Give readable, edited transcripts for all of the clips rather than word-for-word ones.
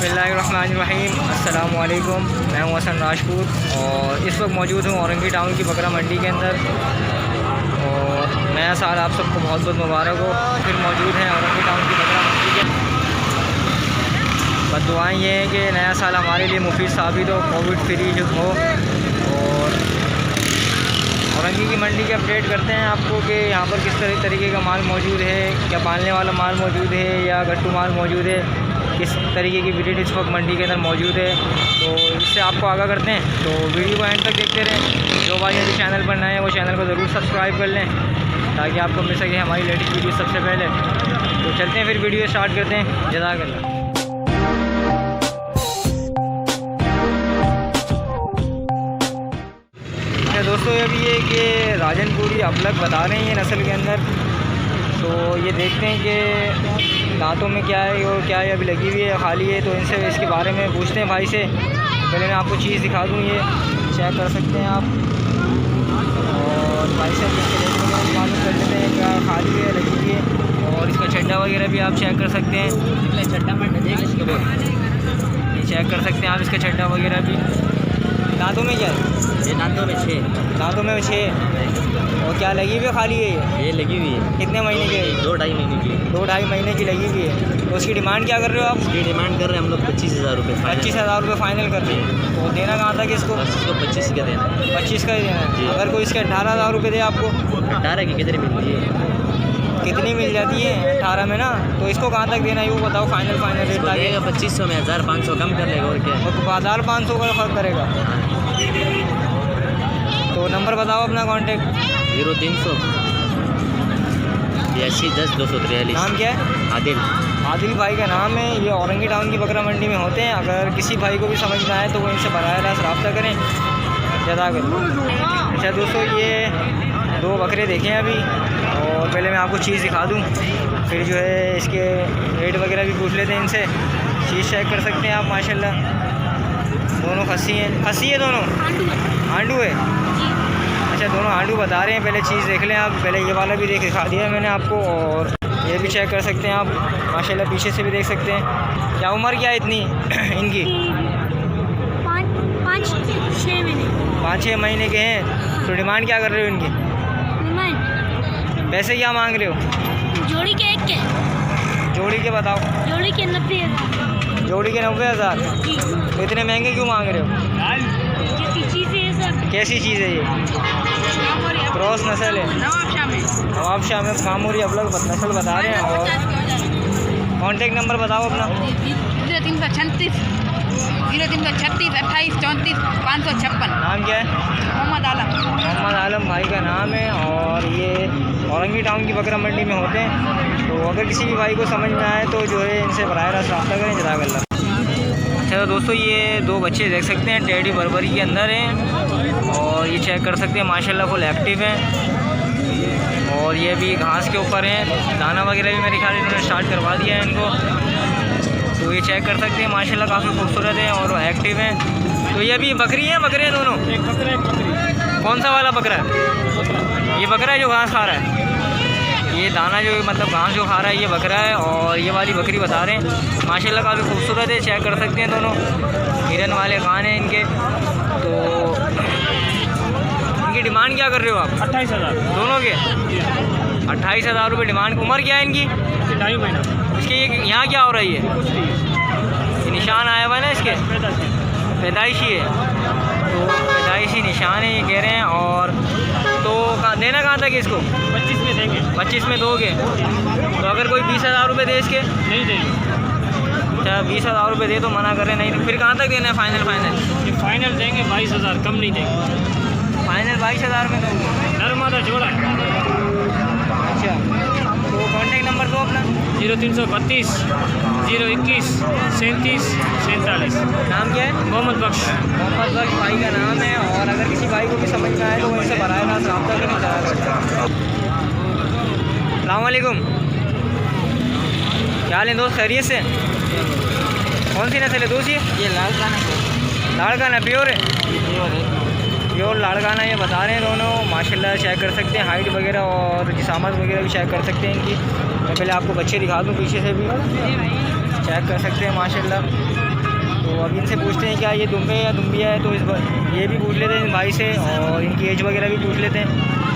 बिस्मिल्लाहिर्रहमानिर्रहीम। अस्सलामु अलैकुम। मैं हूं हसन राजपूत और इस वक्त मौजूद हूं औरंगी टाउन की बकरा मंडी के अंदर। और नया साल आप सबको बहुत बहुत मुबारक हो। फिर मौजूद हैं औरंगी टाउन की बकरा मंडी के। बस दुआएं ये हैं कि नया साल हमारे लिए मुफीद साबित हो, कोविड फ्री हो। और औरंगी की मंडी के अपडेट करते हैं आपको कि यहाँ पर किस तरीके का माल मौजूद है, क्या पालने वाला माल मौजूद है या गट्टू माल मौजूद है, किस तरीके की ब्रीड इस वक्त मंडी के अंदर मौजूद है। तो इससे आपको आगाह करते हैं, तो वीडियो को एंड तक देखते रहें। जो भाई यदि चैनल पर नए हैं वो चैनल को ज़रूर सब्सक्राइब कर लें ताकि आपको मिल सके हमारी लेटेस्ट वीडियो सबसे पहले। तो चलते हैं फिर वीडियो स्टार्ट करते हैं। जज़ाकल्लाह। दोस्तों अभी ये कि राजनपुरी अबलग बता रहे हैं ये नस्ल के अंदर। तो ये देखते हैं कि दांतों में क्या है और क्या है, अभी लगी हुई है खाली है। तो इनसे इसके बारे में पूछते हैं भाई से। पहले मैं आपको चीज़ दिखा दूँ, ये चेक कर सकते हैं आप। और भाई से मालूम कर लेते हैं क्या खाली है लगी हुई है। और इसका चड्डा वगैरह भी आप चेक कर सकते हैं। चड्डा में ये चेक कर सकते हैं आप इसका चड्डा वगैरह भी। दांतों में क्या है? ये दांतों में 6। दांतों में 6। और क्या लगी हुई है खाली है? ये लगी हुई है। कितने महीने की? 2-2.5 महीने की। 2-2.5 महीने की लगी हुई है। तो उसकी डिमांड क्या कर रहे हो आप? इसकी डिमांड कर रहे हैं हम लोग 25,000 रुपये। 25,000 रुपये फ़ाइनल कर रहे हैं। तो देना कहाँ तक इसको? बस इसको 25 का देना है। 25 का ही देना है। अगर कोई इसके 18,000 रुपये दे आपको? 18 की कितनी मिलती है? कितनी मिल जाती है 18 में ना? तो इसको कहाँ तक देना है वो बताओ, फाइनल रेट लगेगा 2500 में। 1,500 कम कर लेगा और क्या। और 1,500 का फ़र्क करेगा। तो नंबर बताओ अपना कॉन्टेक्ट। 0300 82 10 243। नाम क्या है? आदिल भाई का नाम है। ये औरंगी टाउन की बकरा मंडी में होते हैं। अगर किसी भाई को भी समझ में आए तो वो इनसे बराह रास्त रब्ता करें। जज़ाकल्लाह। अच्छा दोस्तों, ये 2 बकरे देखें अभी। और पहले मैं आपको चीज़ दिखा दूँ, फिर जो है इसके रेट वगैरह भी पूछ लेते हैं इनसे। चीज़ चेक कर सकते हैं आप माशाल्लाह। दोनों खस्सी है दोनों आंडू है। अच्छा, दोनों आंडू बता रहे हैं। पहले चीज़ देख लें आप। पहले ये वाला भी दिखा दिया है मैंने आपको। और ये भी चेक कर सकते हैं आप माशाल्लाह। पीछे से भी देख सकते हैं। क्या उम्र क्या है इतनी इनकी? 5-6 महीने के हैं। तो डिमांड क्या कर रहे हो इनकी? पैसे क्या मांग रहे हो? जोड़ी के 1 के। जोड़ी के बताओ। जोड़ी के 90,000। जोड़ी के 90,000। तो इतने महंगे क्यों मांग रहे हो? कैसी चीज़ है ये? क्रॉस नस्ल है। नवाब शाह में फामूरी अबलग नस्ल बता रहे हैं। और कॉन्टेक्ट नंबर बताओ अपना। 0336 28 34 556। नाम क्या है? मोहम्मद आलम भाई का नाम है। और ये औरंगी टाउन की बकरा मंडी में होते हैं। तो अगर किसी भी भाई को समझ में आए तो जो है इनसे बराह रास्त रब्ता करें। जज़ाकल्लाह। अच्छा तो दोस्तों, ये 2 बच्चे देख सकते हैं टेडी बर्बरी के अंदर हैं। और ये चेक कर सकते हैं माशाल्लाह फुल एक्टिव हैं। और ये भी घास के ऊपर हैं। दाना वगैरह भी मेरे ख्याल इन्होंने स्टार्ट करवा दिया है इनको। तो ये चेक कर सकते हैं माशाल्लाह काफ़ी खूबसूरत है और एक्टिव हैं। तो ये अभी बकरी हैं, बकरे हैं दोनों? एक बकरा। कौन सा वाला बकरा है? ये बकरा है जो घास खा रहा है। ये दाना जो मतलब घास जो खा रहा है ये बकरा है। और ये वाली बकरी बता रहे हैं माशाल्लाह काफ़ी खूबसूरत है। चेक कर सकते हैं दोनों हिरन वाले कान हैं इनके। तो इनकी डिमांड क्या कर रहे हो आप? 28,000 दोनों के 28,000 रुपये डिमांड। उम्र क्या है इनकी? 2.5 महीना। इसके यहाँ क्या हो रही है? ये निशान आया हुआ है ना इसके? पैदाइशी है। तो पैदाइशी निशान है ये कह रहे हैं। और तो देना कहाँ तक है इसको? 25 में देंगे। 25 में दोगे? तो अगर कोई 20,000 रुपये दे इसके? नहीं देंगे। अच्छा, 20,000 रुपये दे तो मना कर रहे नहीं। तो फिर कहाँ तक देना है फाइनल? ये फाइनल देंगे 22,000, कम नहीं देंगे। फाइनल 22,000 में दोगे? नरमादा जोड़ा। अच्छा, तो कॉन्टेक्ट नंबर दो अपना। 0332 021 37 47। नाम क्या है? मोहम्मद बख्श भाई का नाम है। और अगर किसी भाई को भी समझ में आए तो वो इनसे बराह रास्त रब्ता करना चाहेगा। अस्सलाम वालेकुम। क्या हाल है दोस्त? खैरियत से? कौन सी नस्ल है दोस्त ये? लाड़काना प्योर है। प्योर लाड़काना ये बता रहे हैं दोनों माशाल्लाह। चेक कर सकते हैं हाइट वगैरह और जिसामत वगैरह भी चेक कर सकते हैं इनकी। मैं पहले आपको बच्चे दिखा दूँ पीछे से भी। चेक कर सकते हैं माशाल्लाह। तो अभी इनसे पूछते हैं क्या ये दुम्बे या दुम्बिया है, तो ये भी पूछ लेते हैं इन भाई से और इनकी एज वगैरह भी पूछ लेते हैं,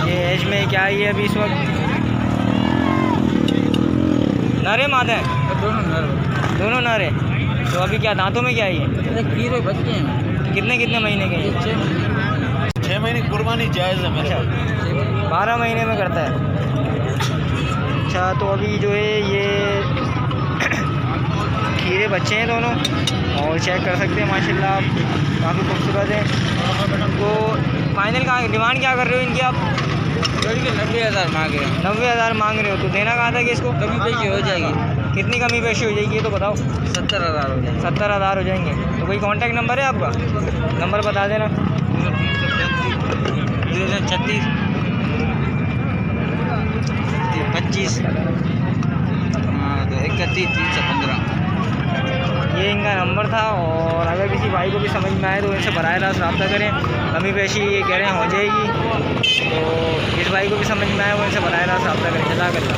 ये एज में क्या है ये अभी इस वक्त। नरे मादा है? दोनों नरे। तो अभी क्या दांतों में क्या है ये? कीड़े बच्चे हैं। कितने महीने के हैं? 6 महीने की कुर्बानी जायज़ है मेरे। अच्छा 12 महीने में करता है। अच्छा तो अभी जो है ये खीरे बच्चे हैं दोनों और चेक कर सकते हैं माशाल्लाह आप, काफ़ी खूबसूरत है। तो फाइनल का डिमांड क्या कर रहे हो इनकी आप? 90,000 मांग रहे हैं। 90,000 मांग रहे हो, तो देना कहाँ था कि इसको? कमी पेशी हो जाएगी। कितनी कमी पेशी हो जाएगी ये तो बताओ? 70,000 हो जाएगी। 70,000 हो जाएंगे। तो कोई कांटेक्ट नंबर है आपका? नंबर बता देना। 36 25 31 315। ये इनका नंबर था और अगर किसी भाई को भी समझ में आए तो इनसे बराह रास्त रब्ता करें। कमी पेशी ये कह रहे हैं हो जाएगी, तो इस भाई को भी समझ में आए वो इनसे बराह रास्त रब्ता करें। जज़ाकल्लाह।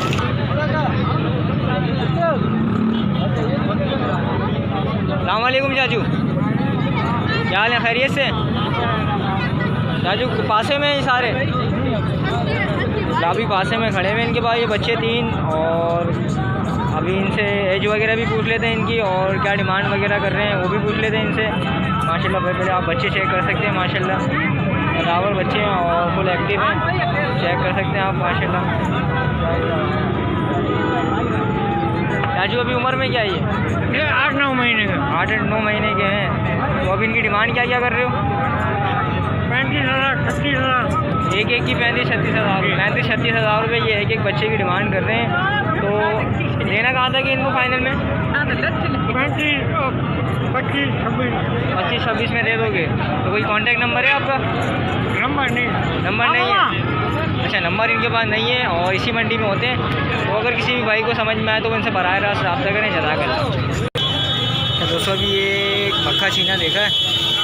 अस्सलाम वालेकुम चाचू, क्या हाल है? खैरियत से? चाचू पासे में ही सारे अभी पासे में खड़े हुए इनके पास ये बच्चे 3 और अभी इनसे एज वगैरह भी पूछ लेते हैं इनकी और क्या डिमांड वगैरह कर रहे हैं वो भी पूछ लेते हैं इनसे माशाल्लाह। पहले आप बच्चे चेक कर सकते हैं माशाल्लाह, बराबर बच्चे हैं और फुल एक्टिव हैं, चेक कर सकते हैं आप माशाल्लाह। चाचू अभी उम्र में क्या है ये? 8-9 महीने का। 8-9 महीने के हैं। तो अभी इनकी डिमांड क्या क्या कर रहे हो? 35,000 36,000। एक की 35-36 हज़ार, 35-36 हज़ार रुपये ये एक बच्चे की डिमांड कर रहे हैं। तो लेना कहाँ था कि इनको फाइनल में? 25-26 में दे दोगे। तो कोई कांटेक्ट नंबर है आपका? नंबर नहीं है। अच्छा नंबर इनके पास नहीं है और इसी मंडी में होते हैं। तो अगर किसी भी भाई को समझ में आए तो उनसे बराह रास्त रब्ता करें। जज़ाकल्लाह। तो दोस्तों अभी ये मक्खा छीना देखा है,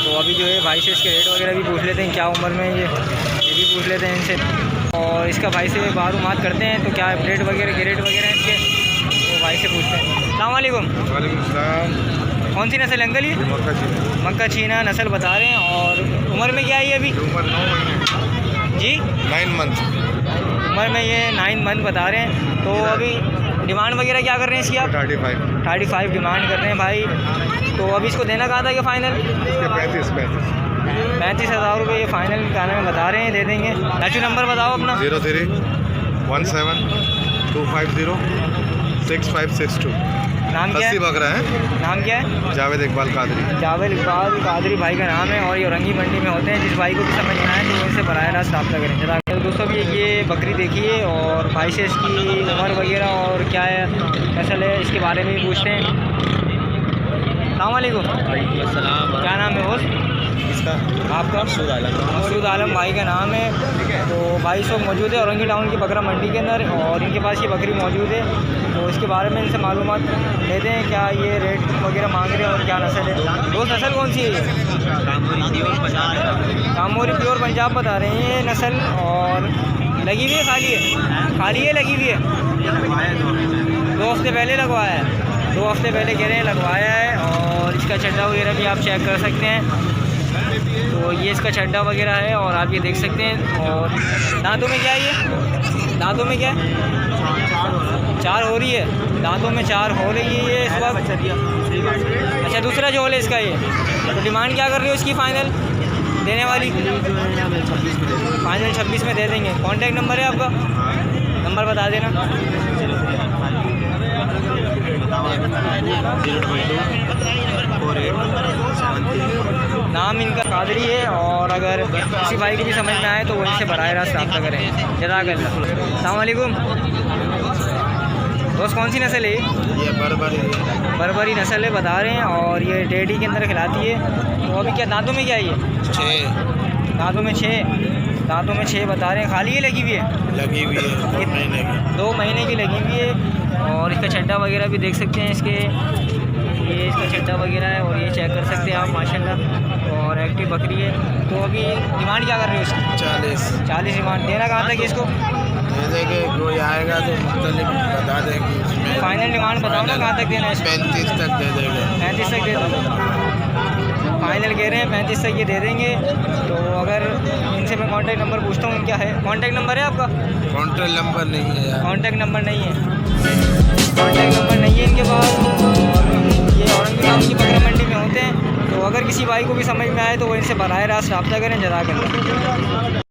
तो अभी जो है भाई से इसके रेट वगैरह भी पूछ लेते हैं, क्या उम्र में ये भी पूछ लेते हैं इनसे और इसका भाई से मालूमात करते हैं तो क्या रेट वगैरह हैं इसके, तो भाई से पूछते हैं। अस्सलाम वालेकुम। वालेकुम सलाम। कौन सी नस्ल अंकल ये? मक्का छीना नस्ल बता रहे हैं और उम्र में क्या है ये अभी? उम्र 9 महीने जी 9 मंथ। उम्र में ये 9 मंथ बता रहे हैं। तो अभी डिमांड वगैरह क्या कर रहे हैं इसकी आप? 35 डिमांड कर रहे हैं भाई। तो अभी इसको देना कहा था कि फ़ाइनल? 35 हज़ार रुपये ये फ़ाइनल गाने में बता रहे हैं, दे देंगे। चाचू नंबर बताओ अपना। 031725066562। नाम क्या है? बकरा है। नाम क्या है? जावेद इकबाल कादरी। जावेद इकबाल कादरी भाई का नाम है और ये रंगी मंडी में होते हैं। जिस भाई को भी समझ में आए तो उनसे बराह रास्त रब्ता करें। चला तो दोस्तों भी ये बकरी देखिए और भाई से इसकी उम्र वगैरह और क्या है नस्ल है इसके बारे में भी पूछते हैं। अस्सलाम वालेकुम। क्या नाम है बोस इसका? आपका? मसूद आलम भाई का नाम है। तो भाई सब मौजूद है औरंगी टाउन की बकरा मंडी के अंदर और इनके पास ये बकरी मौजूद है। तो इसके बारे में इनसे मालूमात लेते हैं क्या ये रेट वगैरह मांग रहे हैं और क्या नस्ल है। दोस्त नस्ल कौन सी है? कामोरी प्योर पंजाब बता रहे हैं ये नस्ल। और लगी हुई है खाली है लगी हुई है? 2 हफ्ते पहले लगवाया है। 2 हफ्ते पहले कह रहे हैं लगवाया है और इसका चड्डा वगैरह भी आप चेक कर सकते हैं। तो ये इसका चड्डा वगैरह है और आप ये देख सकते हैं। और दांतों में क्या है ये? दांतों में क्या है? 4 हो रही है। दांतों में 4 हो रही है ये इस वक्त। अच्छा दूसरा जो है इसका ये। तो डिमांड क्या कर रहे हो इसकी फ़ाइनल देने वाली? फाइनल 26 में दे देंगे। कॉन्टैक्ट नंबर है आपका? नंबर बता देना। नाम इनका कादरी है और अगर किसी भाई को भी समझ में आए तो वो इनसे बराह रास्त रब्ता करें। जज़ाकल्लाह। अस्सलाम वालेकुम। दोस्त कौन सी नस्ल है? ये बरबरी नस्ल है बता रहे हैं और ये डेढ़ी के अंदर खिलाती है। तो अभी क्या दांतों में क्या है ये? 6 दांतों में 6 बता रहे हैं। खाली है लगी हुई है? लगी हुई है 2 महीने की लगी हुई है। और इसका चड्डा वगैरह भी देख सकते हैं इसके, ये इसका चड्डा वगैरह है और ये चेक कर सकते हैं आप माशाल्लाह। और एक्टिव बकरी है। तो अभी डिमांड क्या कर रहे हो इसकी? 40 40 डिमांड। देना कहाँ तक इसको? दे देंगे, कोई आएगा तो मुख्तलिफ बता देंगे उसमें। फाइनल डिमांड बताओ ना कहाँ तक देना है इसको? 35 तक दे देंगे। 35 तक दे दो। फाइनल कह रहे हैं 35 तक ये दे देंगे। तो अगर इनसे मैं कांटेक्ट नंबर पूछता हूँ, क्या है कांटेक्ट नंबर है आपका? कॉन्ट्रैक्ट नंबर नहीं है यार। कांटेक्ट नंबर नहीं है, कांटेक्ट नंबर नहीं है इनके पास। और ये औरंगी टाउन की बकरा मंडी में होते हैं। तो अगर किसी भाई को भी समझ में आए तो वो इनसे बराह रास्त रब्ता करें। जज़ाकल्लाह।